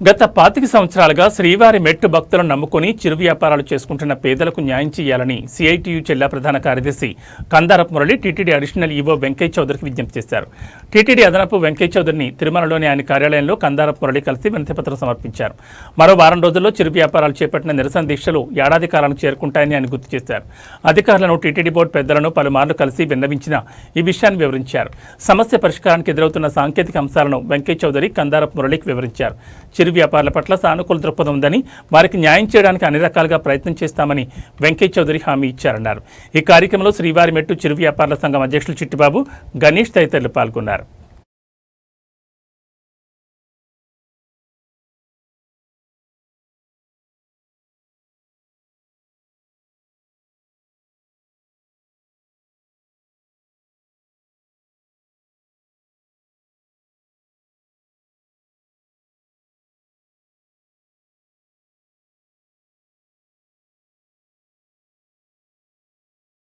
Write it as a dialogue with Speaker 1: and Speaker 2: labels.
Speaker 1: గత 25 సంవత్సరాలుగా శ్రీవారి మెట్టు భక్తులను నమ్ముకుని చిరు వ్యాపారాలు చేసుకుంటున్న పేదలకు న్యాయం చేయాలని సిఐటియు జిల్లా ప్రధాన కార్యదర్శి Kandarapu Murali TTD additional EO Venkaiah చౌదరికి విజ్ఞప్తి చేశారు. టీటీడీ అదనపు వెంకయ్య చౌదరిని తిరుమలలోని ఆయన కార్యాలయంలో కందారపు మురళి కలిసి వినతిపత్రం సమర్పించారు. మరో వారం రోజుల్లో చిరు వ్యాపారాలు చేపట్టిన నిరసన దీక్షలు ఏడాది కాలానికి చేరుకుంటాయని ఆయన గుర్తు చేశారు. అధికారులను టీటీడీ బోర్డు పెద్దలను పలుమార్లు కలిసి విన్నవించిన ఈ విషయాన్ని వివరించారు. సమస్య పరిష్కారానికి ఎదురవుతున్న సాంకేతిక అంశాలను వెంకయ్య చౌదరి కందారపు మురళికి వివరించారు. చిరు వ్యాపారుల పట్ల సానుకూల దృక్పథం ఉందని, వారికి న్యాయం చేయడానికి అన్ని రకాలుగా ప్రయత్నం చేస్తామని వెంకయ్య చౌదరి హామీ ఇచ్చారన్నారు. ఈ కార్యక్రమంలో శ్రీవారి మెట్టు చిరు వ్యాపారుల సంఘం అధ్యక్షులు చిట్టిబాబు, గణేష్ తదితరులు పాల్గొన్నారు.